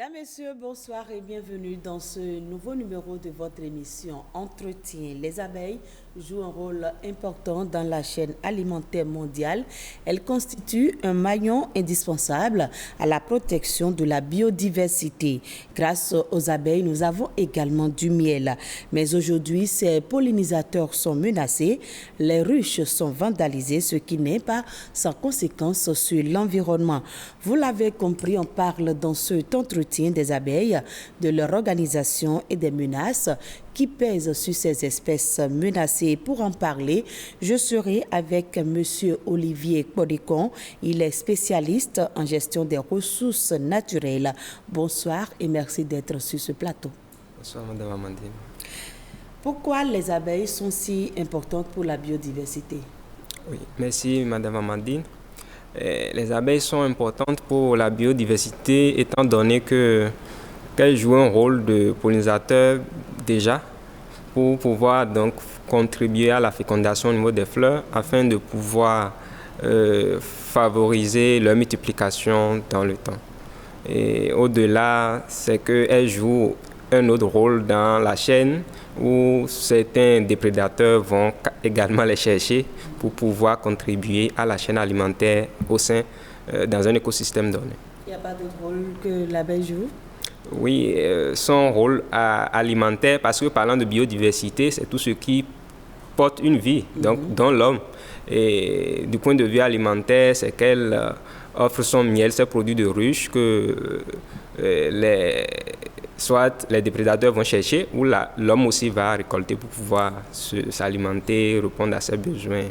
Mesdames, Messieurs, bonsoir et bienvenue dans ce nouveau numéro de votre émission Entretien. Les abeilles jouent un rôle important dans la chaîne alimentaire mondiale. Elles constituent un maillon indispensable à la protection de la biodiversité. Grâce aux abeilles, nous avons également du miel. Mais aujourd'hui, ces pollinisateurs sont menacés. Les ruches sont vandalisées, ce qui n'est pas sans conséquence sur l'environnement. Vous l'avez compris, on parle dans cet entretien des abeilles, de leur organisation et des menaces qui pèsent sur ces espèces menacées. Pour en parler, je serai avec M. Olivier Kodikon. Il est spécialiste en gestion des ressources naturelles. Bonsoir et merci d'être sur ce plateau. Bonsoir, Madame Amandine. Pourquoi les abeilles sont si importantes pour la biodiversité? Oui, merci, Madame Amandine. Les abeilles sont importantes pour la biodiversité étant donné qu'elles jouent un rôle de pollinisateur déjà pour pouvoir donc contribuer à la fécondation au niveau des fleurs afin de pouvoir favoriser leur multiplication dans le temps. Et au-delà, c'est qu'elles jouent un autre rôle dans la chaîne où certains déprédateurs vont également les chercher pour pouvoir contribuer à la chaîne alimentaire dans un écosystème donné. Il n'y a pas d'autre rôle que l'abeille joue? Oui, son rôle alimentaire, parce que parlant de biodiversité, c'est tout ce qui porte une vie, donc dans l'homme. Et du point de vue alimentaire, c'est qu'elle offre son miel, ses produits de ruche que soit les déprédateurs vont chercher ou l'homme aussi va récolter pour pouvoir s'alimenter, répondre à ses besoins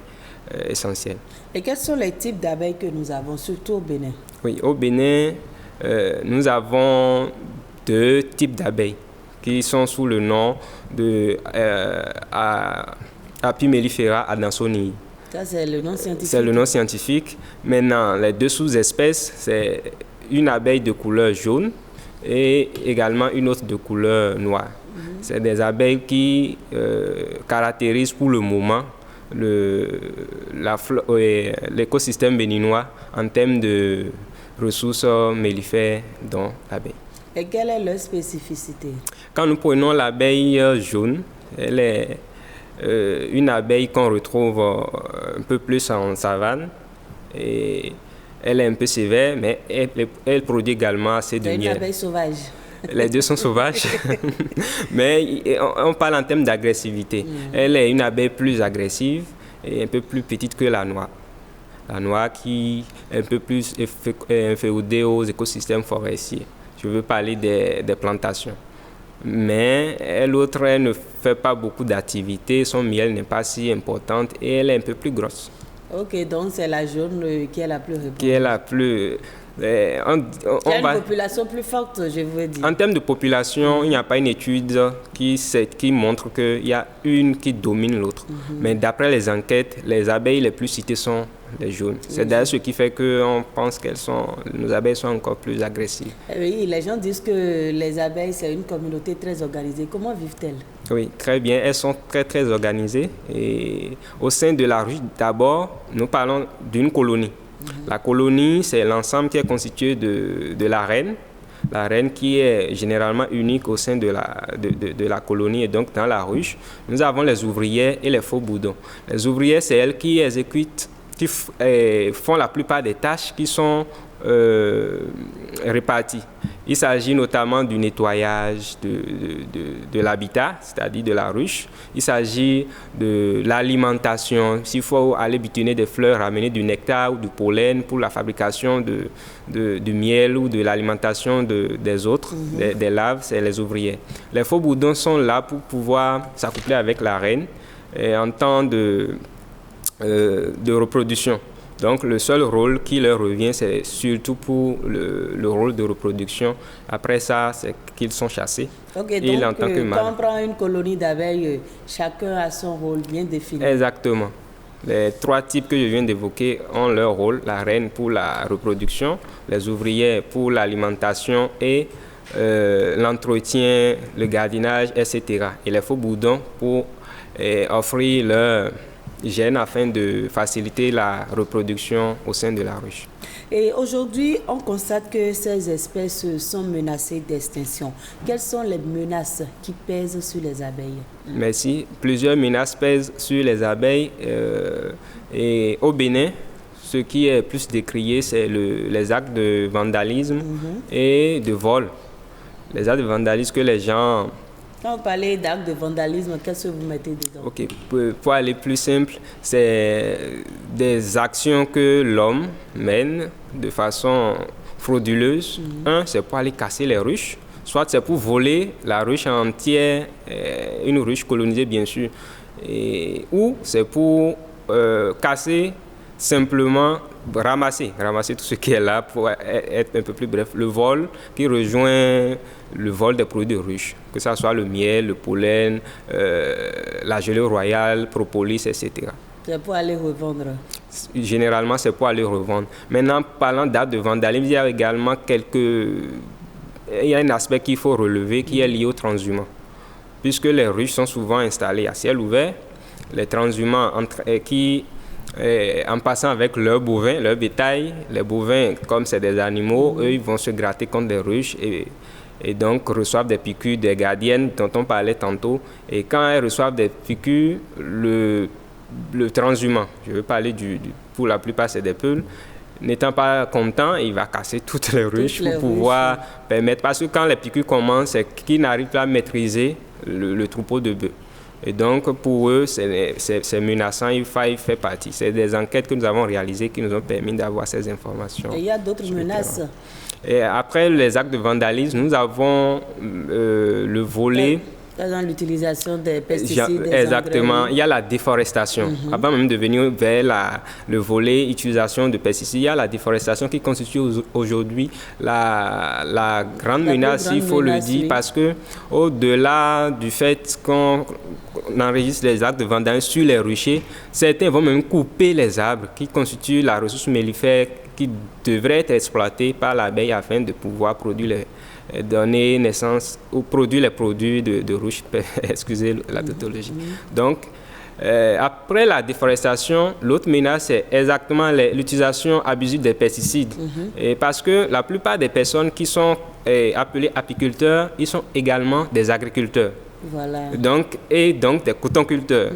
essentiels. Et quels sont les types d'abeilles que nous avons, surtout au Bénin? Oui, au Bénin, nous avons deux types d'abeilles qui sont sous le nom de Apis mellifera adansonii. Ça, c'est le nom scientifique? C'est le nom scientifique. Maintenant, les deux sous-espèces, c'est une abeille de couleur jaune et également une autre de couleur noire. C'est des abeilles qui caractérisent pour le moment l'écosystème béninois en termes de ressources mellifères dont l'abeille. Et quelle est leur spécificité? Quand nous prenons l'abeille jaune, elle est une abeille qu'on retrouve un peu plus en savane. Et elle est un peu sévère, mais elle produit également assez de miel. C'est une abeille sauvage. Les deux sont sauvages, mais on parle en termes d'agressivité. Elle est une abeille plus agressive et un peu plus petite que la noire. La noire qui est un peu plus inféodée aux écosystèmes forestiers. Je veux parler des plantations. Mais l'autre, elle ne fait pas beaucoup d'activités, son miel n'est pas si importante et elle est un peu plus grosse. Ok, donc c'est la jaune qui est la plus répandue. Qui est la plus... Il y a une population plus forte, je veux dire. En termes de population, il n'y a pas une étude qui montre qu'il y a une qui domine l'autre. Mais d'après les enquêtes, les abeilles les plus citées sont les jaunes. C'est d'ailleurs ce qui fait qu'on pense que nos abeilles sont encore plus agressives. Oui, les gens disent que les abeilles, c'est une communauté très organisée. Comment vivent-elles? Oui, très bien. Elles sont très, très organisées. Et au sein de la ruche, d'abord, nous parlons d'une colonie. La colonie, c'est l'ensemble qui est constitué de la reine qui est généralement unique au sein de la colonie et donc dans la ruche. Nous avons les ouvrières et les faux bourdons. Les ouvrières, c'est elles qui exécutent, qui font la plupart des tâches qui sont réparties. Il s'agit notamment du nettoyage de l'habitat, c'est-à-dire de la ruche. Il s'agit de l'alimentation. S'il faut aller butinner des fleurs, ramener du nectar ou du pollen pour la fabrication du miel ou de l'alimentation des autres, des larves, c'est les ouvriers. Les faux bourdons sont là pour pouvoir s'accoupler avec la reine en temps de reproduction. Donc, le seul rôle qui leur revient, c'est surtout pour le rôle de reproduction. Après ça, c'est qu'ils sont chassés. Ok, donc en tant que quand on prend une colonie d'abeilles, chacun a son rôle bien défini. Exactement. Les trois types que je viens d'évoquer ont leur rôle. La reine pour la reproduction, les ouvrières pour l'alimentation et l'entretien, le gardiennage, etc. Et les faux bourdons pour offrir gènes afin de faciliter la reproduction au sein de la ruche. Et aujourd'hui, on constate que ces espèces sont menacées d'extinction. Quelles sont les menaces qui pèsent sur les abeilles? Merci. Plusieurs menaces pèsent sur les abeilles. Et au Bénin, ce qui est plus décrié, c'est les actes de vandalisme et de vol. Les actes de vandalisme que les gens... Quand vous parlez d'actes de vandalisme, qu'est-ce que vous mettez dedans? Ok, pour aller plus simple, c'est des actions que l'homme mène de façon frauduleuse. Un, c'est pour aller casser les ruches, soit c'est pour voler la ruche entière, une ruche colonisée bien sûr, ou c'est pour casser simplement, ramasser tout ce qui est là pour être un peu plus bref. Le vol qui rejoint le vol des produits de ruche, que ce soit le miel, le pollen, la gelée royale, propolis, etc. C'est pour aller revendre? Généralement, c'est pour aller revendre. Maintenant, parlant d'actes de vandalisme, il y a également il y a un aspect qu'il faut relever qui est lié au transhumant. Puisque les ruches sont souvent installées à ciel ouvert, les transhumants en passant avec leurs bovins, leur bétail, les bovins, comme c'est des animaux, eux, ils vont se gratter contre des ruches et donc reçoivent des piqûres des gardiennes dont on parlait tantôt. Et quand elles reçoivent des piqûres, le transhumant, je veux parler pour la plupart c'est des peuls, n'étant pas content, il va casser toutes les ruches pour pouvoir permettre, parce que quand les piqûres commencent, c'est qu'ils n'arrivent pas à maîtriser le troupeau de bœufs. Et donc, pour eux, c'est menaçant, il fait partie. C'est des enquêtes que nous avons réalisées qui nous ont permis d'avoir ces informations. Et il y a d'autres menaces? Et après les actes de vandalisme, nous avons le volet... Dans l'utilisation des pesticides, des exactement. engrais. Il y a la déforestation. Avant même de venir vers le volet utilisation de pesticides, il y a la déforestation qui constitue aujourd'hui la grande menace, il faut le dire, parce que au-delà du fait qu'on enregistre les actes de vandalisme sur les ruchers, certains vont même couper les arbres qui constituent la ressource mellifère qui devrait être exploitée par l'abeille afin de pouvoir donner naissance ou produire les produits de ruche, excusez la tautologie. Donc, après la déforestation, l'autre menace, c'est exactement l'utilisation abusive des pesticides. Et parce que la plupart des personnes qui sont appelées apiculteurs, ils sont également des agriculteurs. Voilà. Donc des cotonculteurs.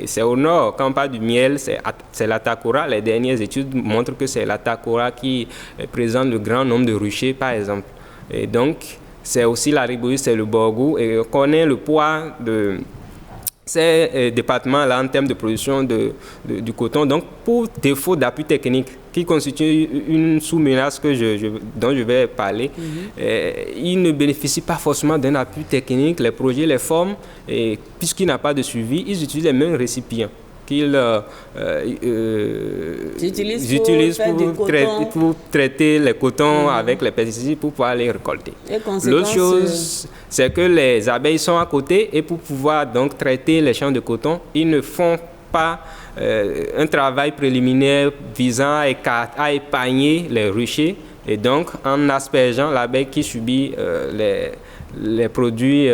C'est au nord, quand on parle du miel, c'est l'Atakora. Les dernières études montrent que c'est l'Atakora qui présente le grand nombre de ruchers, par exemple. Et donc, c'est aussi la Ribouille, c'est le Borgou. Et on connaît le poids de ces départements-là en termes de production du coton. Donc, pour défaut d'appui technique, qui constitue une sous-menace dont je vais parler, ils ne bénéficient pas forcément d'un appui technique. Les projets les forment, et puisqu'il n'y a pas de suivi, ils utilisent les mêmes récipients qu'ils utilisent pour traiter les cotons avec les pesticides pour pouvoir les récolter. L'autre chose, c'est que les abeilles sont à côté et pour pouvoir donc traiter les champs de coton, ils ne font pas un travail préliminaire visant à épargner les ruchers. Et donc, en aspergeant, l'abeille qui subit les produits,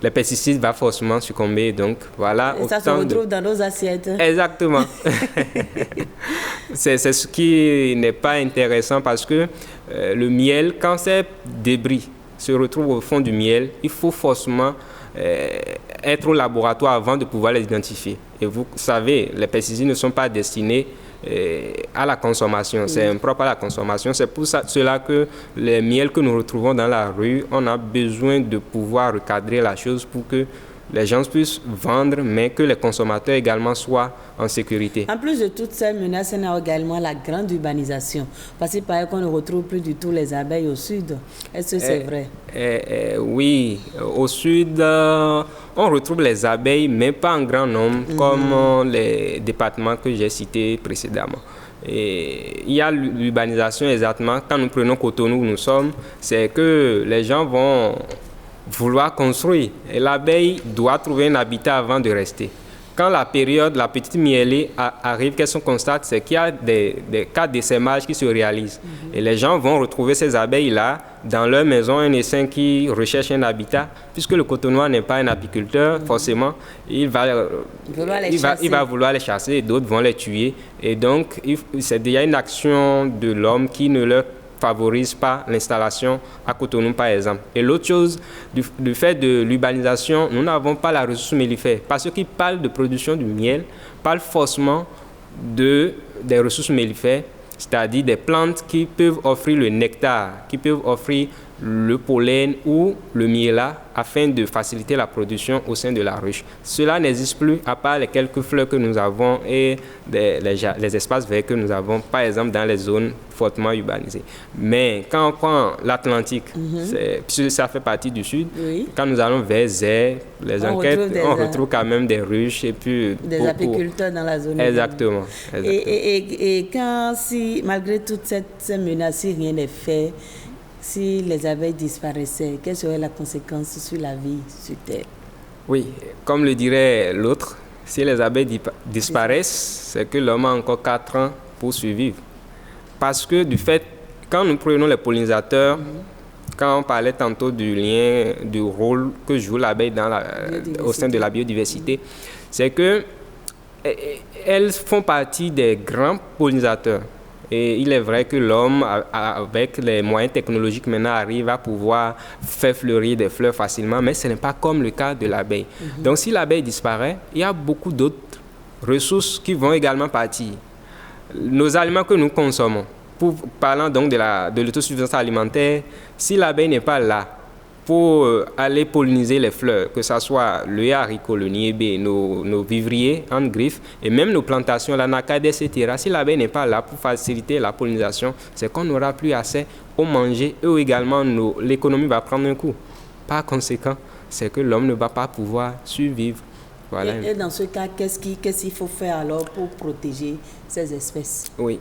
les pesticides va forcément succomber. Donc, voilà. Et ça se retrouve dans nos assiettes. Exactement. C'est ce qui n'est pas intéressant parce que le miel, quand ces débris se retrouvent au fond du miel, il faut forcément être au laboratoire avant de pouvoir les identifier. Et vous savez, les pesticides ne sont pas destinés à la consommation, c'est impropre à la consommation. C'est pour cela que les miels que nous retrouvons dans la rue, on a besoin de pouvoir recadrer la chose pour que les gens puissent vendre, mais que les consommateurs également soient en sécurité. En plus de toutes ces menaces, on a également la grande urbanisation. Parce qu'il paraît qu'on ne retrouve plus du tout les abeilles au sud. Est-ce que c'est vrai? Oui, au sud, on retrouve les abeilles, mais pas en grand nombre, comme les départements que j'ai cités précédemment. Et il y a l'urbanisation exactement. Quand nous prenons Cotonou où nous sommes, c'est que les gens vont vouloir construire. Et l'abeille doit trouver un habitat avant de rester. quand la petite mielée arrive, qu'est-ce qu'on constate? C'est qu'il y a des cas d'essaimage qui se réalisent. Et les gens vont retrouver ces abeilles-là dans leur maison, un essaim qui recherche un habitat. Puisque le cotonnois n'est pas un apiculteur, forcément, il va vouloir les chasser et d'autres vont les tuer. Et donc, c'est déjà une action de l'homme qui ne leur favorise pas l'installation à Cotonou, par exemple. Et l'autre chose, du fait de l'urbanisation, nous n'avons pas la ressource mellifère. Parce qu'ils parlent de production du miel, parlent forcément des ressources mellifères, c'est-à-dire des plantes qui peuvent offrir le nectar, qui peuvent offrir le pollen ou le mielat afin de faciliter la production au sein de la ruche. Cela n'existe plus à part les quelques fleurs que nous avons et les espaces verts que nous avons, par exemple dans les zones fortement urbanisées. Mais quand on prend l'Atlantique, puisque ça fait partie du sud, quand nous allons vers Zé, les enquêtes, on retrouve quand même des ruches et puis des apiculteurs dans la zone. Exactement. Et quand, si malgré toute cette menace, si rien n'est fait, si les abeilles disparaissaient, quelle serait la conséquence sur la vie sur Terre? Oui, comme le dirait l'autre, si les abeilles disparaissent, c'est que l'homme a encore 4 ans pour survivre. Parce que du fait, quand nous prenons les pollinisateurs, quand on parlait tantôt du lien, du rôle que joue l'abeille au sein de la biodiversité, c'est que elles font partie des grands pollinisateurs. Et il est vrai que l'homme, avec les moyens technologiques maintenant, arrive à pouvoir faire fleurir des fleurs facilement, mais ce n'est pas comme le cas de l'abeille. Donc si l'abeille disparaît, il y a beaucoup d'autres ressources qui vont également partir. Nos aliments que nous consommons, parlant donc de l'autosuffisance alimentaire, si l'abeille n'est pas là pour aller polliniser les fleurs, que ce soit le haricot, le niébé, nos vivriers en griffe, et même nos plantations, la nacade, etc. Si l'abeille n'est pas là pour faciliter la pollinisation, c'est qu'on n'aura plus assez au manger et également l'économie va prendre un coup. Par conséquent, c'est que l'homme ne va pas pouvoir survivre. Voilà. Et dans ce cas, qu'est-ce qu'il faut faire alors pour protéger ces espèces? Oui,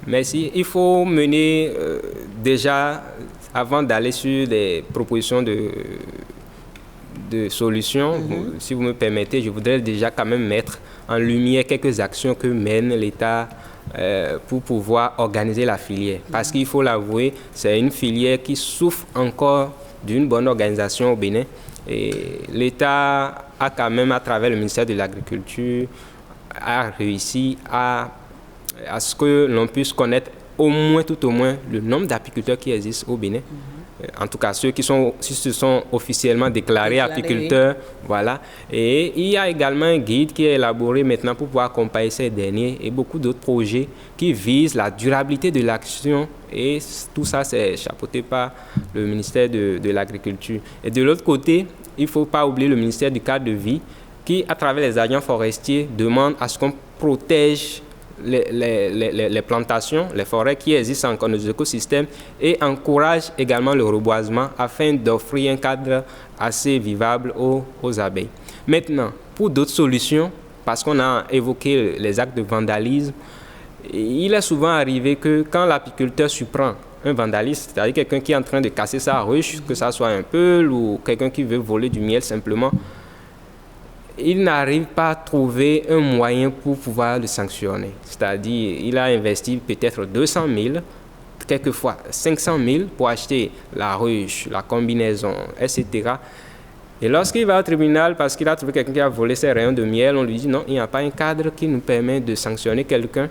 merci. Il faut mener déjà, avant d'aller sur des propositions de solutions, si vous me permettez, je voudrais déjà quand même mettre en lumière quelques actions que mène l'État pour pouvoir organiser la filière. Parce qu'il faut l'avouer, c'est une filière qui souffre encore d'une bonne organisation au Bénin. Et l'État a quand même, à travers le ministère de l'Agriculture, a réussi à ce que l'on puisse connaître tout au moins, le nombre d'apiculteurs qui existent au Bénin. En tout cas, ceux qui se sont officiellement déclarés apiculteurs, voilà. Et il y a également un guide qui est élaboré maintenant pour pouvoir accompagner ces derniers et beaucoup d'autres projets qui visent la durabilité de l'action. Et tout ça, c'est chapeauté par le ministère de l'Agriculture. Et de l'autre côté, il ne faut pas oublier le ministère du cadre de vie qui, à travers les agents forestiers, demande à ce qu'on protège les plantations, les forêts qui existent encore dans nos écosystèmes et encourage également le reboisement afin d'offrir un cadre assez vivable aux abeilles. Maintenant, pour d'autres solutions, parce qu'on a évoqué les actes de vandalisme, il est souvent arrivé que quand l'apiculteur surprend un vandaliste, c'est-à-dire quelqu'un qui est en train de casser sa ruche, que ça soit un peul ou quelqu'un qui veut voler du miel simplement, il n'arrive pas à trouver un moyen pour pouvoir le sanctionner. C'est-à-dire, il a investi peut-être 200 000, quelquefois 500 000 pour acheter la ruche, la combinaison, etc. Et lorsqu'il va au tribunal parce qu'il a trouvé quelqu'un qui a volé ses rayons de miel, on lui dit non, il n'y a pas un cadre qui nous permet de sanctionner quelqu'un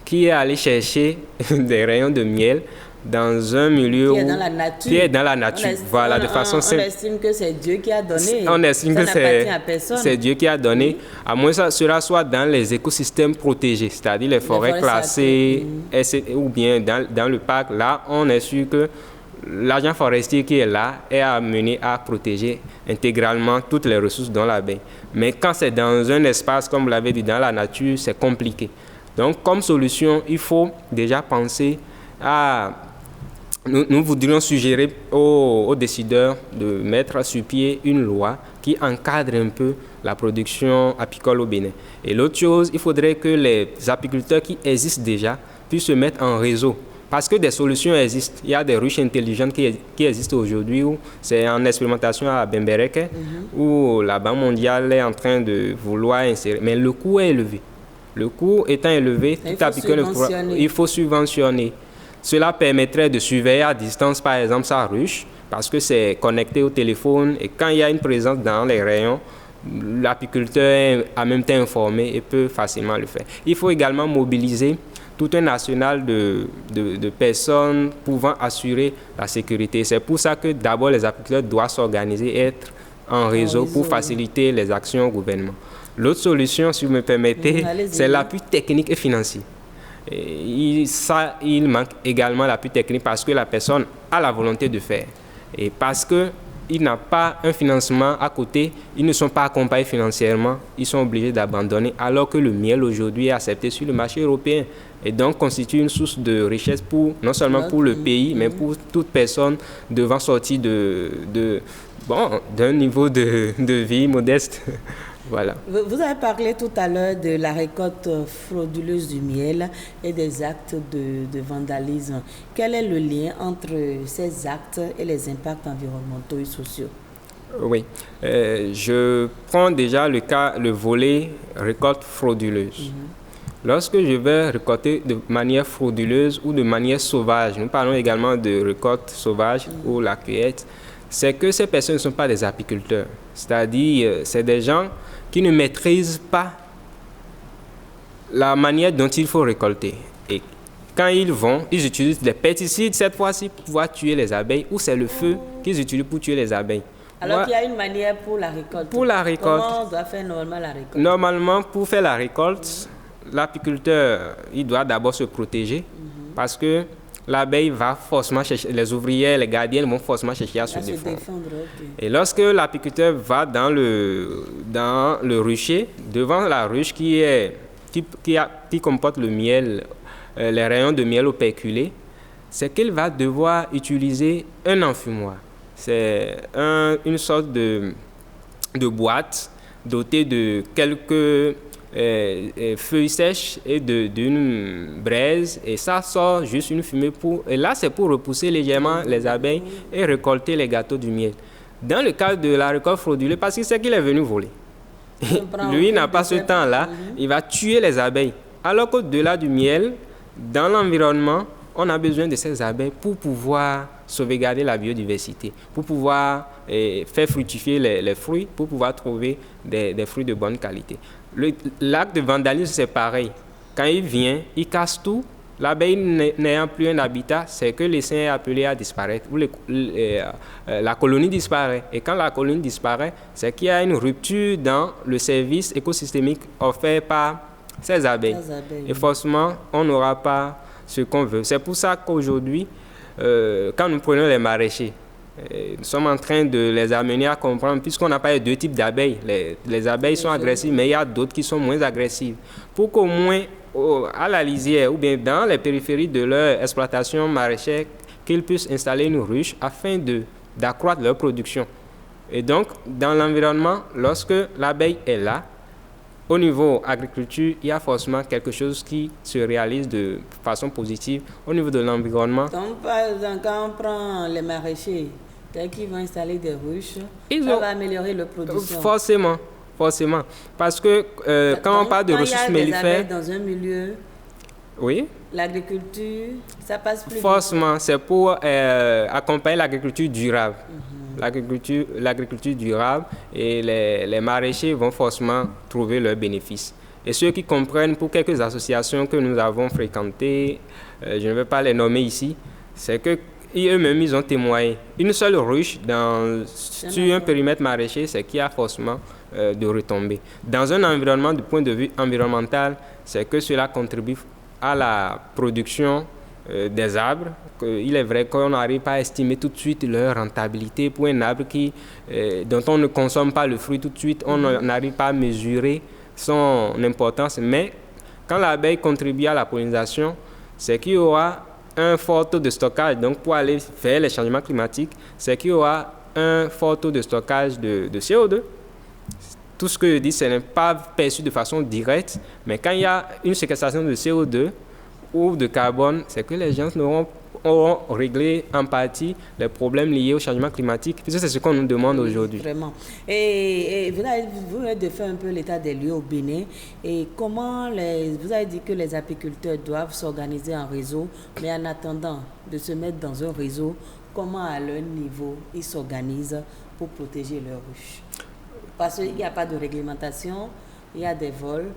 qui est allé chercher des rayons de miel dans un milieu qui est dans la nature. Voilà, de façon simple. On estime que c'est Dieu qui a donné. On estime que c'est Dieu qui a donné, à moins que cela soit dans les écosystèmes protégés, c'est-à-dire les forêts classées, ou bien dans le parc. Là, on est sûr que l'agent forestier qui est là est amené à protéger intégralement toutes les ressources dans l'abeille. Mais quand c'est dans un espace, comme vous l'avez dit, dans la nature, c'est compliqué. Donc, comme solution, il faut déjà penser à... Nous voudrions suggérer aux décideurs de mettre sur pied une loi qui encadre un peu la production apicole au Bénin. Et l'autre chose, il faudrait que les apiculteurs qui existent déjà puissent se mettre en réseau Parce que des solutions existent. Il y a des ruches intelligentes qui existent aujourd'hui. C'est en expérimentation à Bembereke, où la Banque mondiale est en train de vouloir insérer. Mais le coût est élevé. Le coût étant élevé, il faut subventionner. Cela permettrait de surveiller à distance, par exemple, sa ruche, parce que c'est connecté au téléphone. Et quand il y a une présence dans les rayons, l'apiculteur est en même temps informé et peut facilement le faire. Il faut également mobiliser tout un arsenal de personnes pouvant assurer la sécurité. C'est pour ça que d'abord les apiculteurs doivent s'organiser et être en réseau pour faciliter les actions au gouvernement. L'autre solution, si vous me permettez, c'est l'appui technique et financier. Et il manque également l'appui technique parce que la personne a la volonté de faire. Et parce qu'il n'a pas un financement à côté, ils ne sont pas accompagnés financièrement, ils sont obligés d'abandonner, alors que le miel aujourd'hui est accepté sur le marché européen et donc constitue une source de richesse non seulement pour le pays, mais pour toute personne devant sortir d'un niveau de vie modeste. Voilà. Vous avez parlé tout à l'heure de la récolte frauduleuse du miel et des actes de vandalisme. Quel est le lien entre ces actes et les impacts environnementaux et sociaux? Oui, je prends déjà le volet récolte frauduleuse. Lorsque je vais récolter de manière frauduleuse ou de manière sauvage, nous parlons également de récolte sauvage ou la cueillette, c'est que ces personnes ne sont pas des apiculteurs. C'est-à-dire, c'est des gens qui ne maîtrisent pas la manière dont il faut récolter. Et quand ils utilisent des pesticides cette fois-ci pour pouvoir tuer les abeilles, ou c'est le feu qu'ils utilisent pour tuer les abeilles. Alors qu'il y a une manière pour la récolte. Pour la récolte. Comment on doit faire normalement la récolte? Normalement, pour faire la récolte, l'apiculteur, il doit d'abord se protéger parce que l'abeille va forcément chercher, les ouvrières, les gardiennes vont forcément chercher à se défendre. Et lorsque l'apiculteur va dans le rucher, devant la ruche qui comporte le miel, les rayons de miel operculés, c'est qu'il va devoir utiliser un enfumoir. C'est une sorte de boîte dotée de quelques feuilles sèches et d'une braise, et ça sort juste une fumée et là c'est pour repousser légèrement les abeilles et récolter les gâteaux du miel. Dans le cas de la récolte frauduleuse, parce qu'il sait qu'il est venu voler, lui il n'a pas ce temps-là, il va tuer les abeilles. Alors qu'au-delà du miel, dans l'environnement, on a besoin de ces abeilles pour pouvoir sauvegarder la biodiversité, pour pouvoir faire fructifier les fruits, pour pouvoir trouver des fruits de bonne qualité. L'acte de vandalisme, c'est pareil. Quand il vient, il casse tout. L'abeille n'ayant plus un habitat, c'est que l'essaim est appelé à disparaître, ou la colonie disparaît. Et quand la colonie disparaît, c'est qu'il y a une rupture dans le service écosystémique offert par ces abeilles. Et forcément, on n'aura pas ce qu'on veut. C'est pour ça qu'aujourd'hui, quand nous prenons les maraîchers, nous sommes en train de les amener à comprendre, puisqu'on n'a pas deux types d'abeilles. Les abeilles sont agressives, mais il y a d'autres qui sont moins agressives. Pour qu'au moins, à la lisière ou bien dans les périphéries de leur exploitation maraîchère, qu'ils puissent installer une ruche afin d'accroître leur production. Et donc, dans l'environnement, lorsque l'abeille est là, au niveau agriculture, il y a forcément quelque chose qui se réalise de façon positive au niveau de l'environnement. Donc, par exemple, quand on prend les maraîchers, dès qu'ils vont installer des ruches, ça va améliorer leur production. Forcément. Parce que quand on parle de ressources mellifères... dans un milieu, oui, l'agriculture, ça passe plus forcément, c'est pour accompagner l'agriculture durable. L'agriculture durable, et les maraîchers vont forcément trouver leurs bénéfices. Et ceux qui comprennent, pour quelques associations que nous avons fréquentées, je ne vais pas les nommer ici, c'est que eux-mêmes, ils ont témoigné. Une seule ruche sur un périmètre maraîcher, c'est qu'il y a forcément de retombées. Dans un environnement, du point de vue environnemental, c'est que cela contribue à la production des arbres. Il est vrai qu'on n'arrive pas à estimer tout de suite leur rentabilité pour un arbre dont on ne consomme pas le fruit tout de suite. On n'arrive pas à mesurer son importance. Mais quand l'abeille contribue à la pollinisation, c'est qu'il y aura un fort taux de stockage. Donc pour aller vers les changements climatiques, c'est qu'il y aura un fort taux de stockage de CO2. Tout ce que je dis, ce n'est pas perçu de façon directe, mais quand il y a une séquestration de CO2, ou de carbone, c'est que les gens auront réglé en partie les problèmes liés au changement climatique, puisque c'est ce qu'on nous demande aujourd'hui. Vraiment. Et vous venez de faire un peu l'état des lieux au Bénin. Et comment vous avez dit que les apiculteurs doivent s'organiser en réseau, mais en attendant de se mettre dans un réseau, comment à leur niveau ils s'organisent pour protéger leurs ruches? Parce qu'il n'y a pas de réglementation, il y a des vols,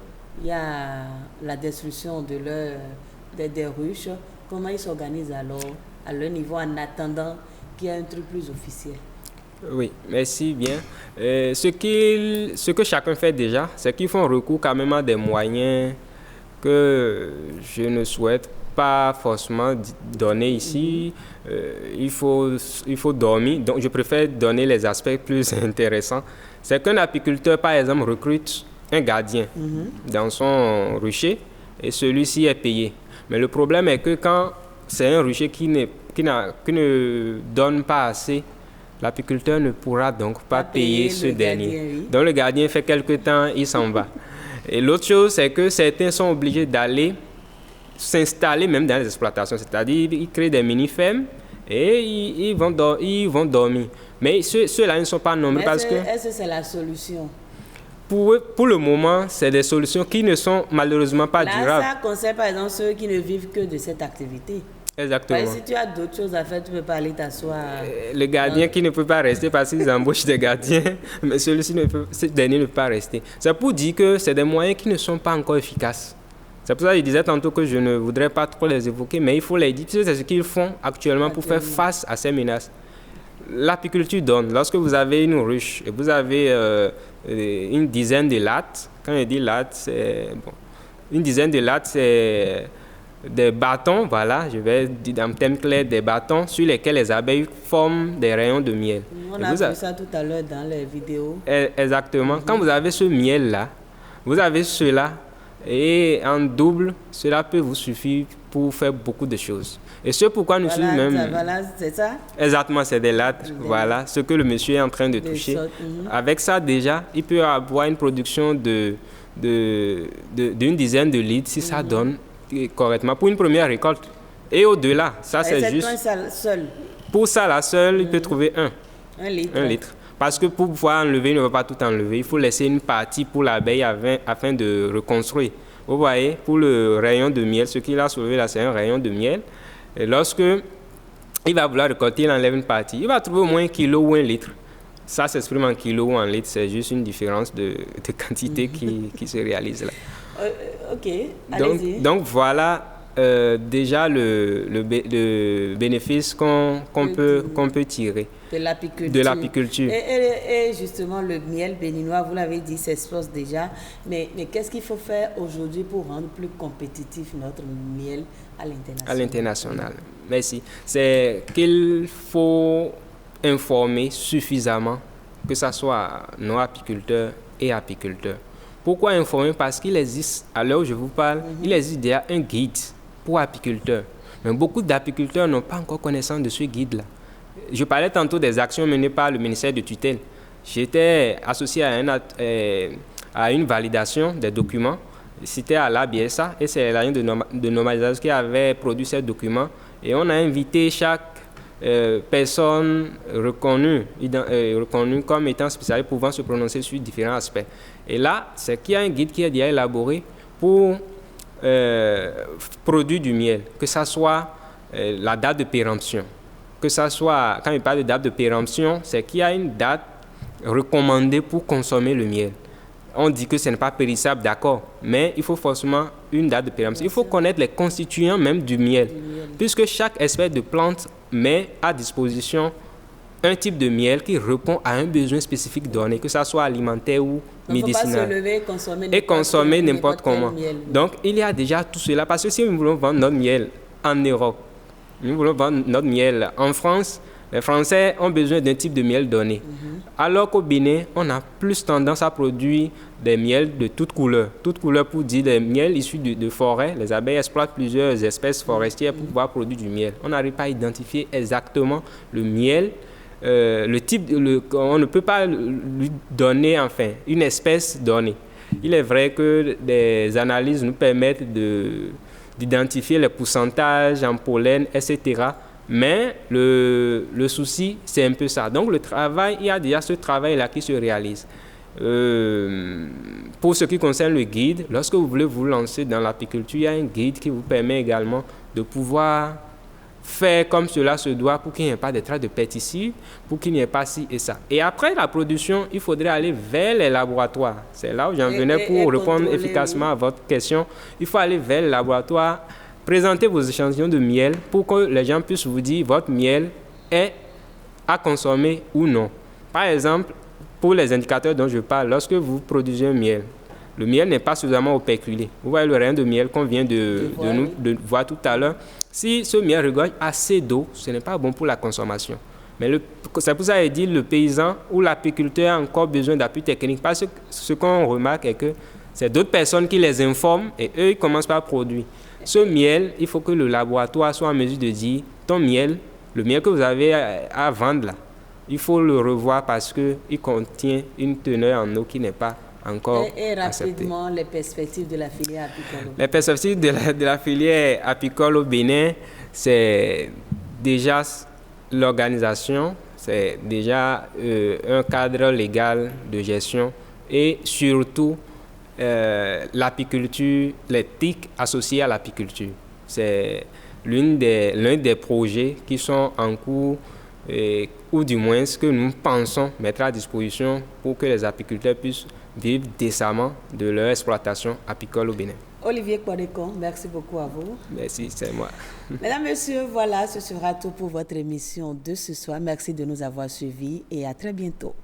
il y a la destruction des ruches. Comment ils s'organisent alors à leur niveau en attendant qu'il y ait un truc plus officiel? Oui, merci bien. Ce que chacun fait déjà, c'est qu'ils font recours quand même à des moyens que je ne souhaite pas forcément donner ici. Il faut dormir. Donc, je préfère donner les aspects plus intéressants. C'est qu'un apiculteur, par exemple, recrute un gardien dans son rucher et celui-ci est payé. Mais le problème est que quand c'est un rucher qui ne donne pas assez, l'apiculteur ne pourra donc pas payer ce dernier. Gardien, oui. Donc le gardien fait quelque temps, il s'en va. Et l'autre chose, c'est que certains sont obligés d'aller s'installer même dans les exploitations. C'est-à-dire, ils créent des mini-fermes et ils vont dormir. Mais ceux-là ne sont pas nombreux parce que... Est-ce que c'est la solution? Pour le moment, c'est des solutions qui ne sont malheureusement pas durables. Là, ça concerne par exemple ceux qui ne vivent que de cette activité. Exactement. Parce que si tu as d'autres choses à faire, tu ne peux pas aller t'asseoir. Le gardien qui ne peut pas rester parce qu'ils embauchent des gardiens, mais ce dernier ne peut pas rester. C'est pour dire que c'est des moyens qui ne sont pas encore efficaces. C'est pour ça que je disais tantôt que je ne voudrais pas trop les évoquer, mais il faut les dire, parce que c'est ce qu'ils font actuellement pour faire face à ces menaces. L'apiculture donne. Lorsque vous avez une ruche et vous avez une dizaine de lattes, quand je dis lattes, c'est... Bon, une dizaine de lattes, c'est des bâtons, voilà, je vais dire en termes clairs, des bâtons sur lesquels les abeilles forment des rayons de miel. On a vu ça tout à l'heure dans les vidéos. Exactement. Quand vous avez ce miel-là, vous avez cela, et en double, cela peut vous suffire pour faire beaucoup de choses. Et c'est pourquoi nous sommes même... Voilà, c'est ça? Exactement, c'est des lattes. Voilà, ce que le monsieur est en train de toucher. Avec ça, déjà, il peut avoir une production d'une dizaine de litres si ça donne correctement pour une première récolte. Et au-delà, ça c'est juste... Seul. Pour ça, la seule, il peut trouver Un litre. 1 litre. Parce que pour pouvoir enlever, il ne va pas tout enlever. Il faut laisser une partie pour l'abeille afin de reconstruire. Vous voyez, pour le rayon de miel, ce qu'il a soulevé là, c'est un rayon de miel. Et lorsque il va vouloir récolter, il enlève une partie. Il va trouver au moins 1 kilo ou 1 litre. Ça s'exprime en kilo ou en litre. C'est juste une différence de quantité qui se réalise là. Ok, allez-y. Donc voilà déjà le bénéfice qu'on peut tirer de l'apiculture. Et justement, le miel béninois, vous l'avez dit, s'exporte déjà. Mais qu'est-ce qu'il faut faire aujourd'hui pour rendre plus compétitif notre miel à l'international? À l'international, merci. C'est qu'il faut informer suffisamment, que ce soit nos apiculteurs et apiculteurs. Pourquoi informer? Parce qu'il existe, à l'heure où je vous parle, il existe déjà un guide pour apiculteurs. Mais beaucoup d'apiculteurs n'ont pas encore connaissance de ce guide-là. Je parlais tantôt des actions menées par le ministère de tutelle. J'étais associé à une validation des documents. C'était à l'ABSA et c'est l'agence de normalisation qui avait produit ces documents. Et on a invité chaque personne reconnue comme étant spécialiste pouvant se prononcer sur différents aspects. Et là, c'est qu'il y a un guide qui est déjà élaboré pour produire du miel, que ce soit la date de péremption. Que ça soit, quand il parle de date de péremption, c'est qu'il y a une date recommandée pour consommer le miel. On dit que ce n'est pas périssable, d'accord, mais il faut forcément une date de péremption. Il faut connaître les constituants même du miel, puisque chaque espèce de plante met à disposition un type de miel qui répond à un besoin spécifique donné, que ça soit alimentaire ou médicinal. Il ne faut pas se lever et consommer n'importe comment. Donc, il y a déjà tout cela, parce que si nous voulons vendre notre miel en Europe, nous voulons vendre notre miel en France, les Français ont besoin d'un type de miel donné. Alors qu'au Bénin, on a plus tendance à produire des miels de toutes couleurs. Toutes couleurs pour dire des miels issus de forêts. Les abeilles exploitent plusieurs espèces forestières pour pouvoir produire du miel. On n'arrive pas à identifier exactement le miel, le type, on ne peut pas lui donner enfin une espèce donnée. Il est vrai que des analyses nous permettent de d'identifier les pourcentages en pollen, etc. Mais le souci, c'est un peu ça. Donc le travail, il y a déjà ce travail-là qui se réalise. Pour ce qui concerne le guide, lorsque vous voulez vous lancer dans l'apiculture, il y a un guide qui vous permet également de pouvoir faire comme cela se doit pour qu'il n'y ait pas de traces de pesticides, pour qu'il n'y ait pas ci et ça. Et après la production, il faudrait aller vers les laboratoires. C'est là où j'en venais pour répondre efficacement à votre question. Il faut aller vers les laboratoires, présenter vos échantillons de miel pour que les gens puissent vous dire votre miel est à consommer ou non. Par exemple, pour les indicateurs dont je parle, lorsque vous produisez un miel, le miel n'est pas suffisamment operculé. Vous voyez le rayon de miel qu'on vient de voir tout à l'heure. Si ce miel regorge assez d'eau, ce n'est pas bon pour la consommation. Mais c'est pour ça qu'il dit le paysan ou l'apiculteur a encore besoin d'appui technique. Parce que ce qu'on remarque est que c'est d'autres personnes qui les informent et eux, ils commencent par produire. Ce miel, il faut que le laboratoire soit en mesure de dire, ton miel, le miel que vous avez à vendre là, il faut le revoir parce qu'il contient une teneur en eau qui n'est pas encore et rapidement, acceptée. Les perspectives de la filière apicole. Les perspectives de la filière apicole au Bénin, c'est déjà l'organisation, c'est déjà un cadre légal de gestion et surtout l'apiculture, l'éthique associée à l'apiculture. C'est l'un des projets qui sont en cours ou du moins ce que nous pensons mettre à disposition pour que les apiculteurs puissent vivre décemment de leur exploitation apicole au Bénin. Olivier Kouadekon, merci beaucoup à vous. Merci, c'est moi. Mesdames, Messieurs, voilà, ce sera tout pour votre émission de ce soir. Merci de nous avoir suivis et à très bientôt.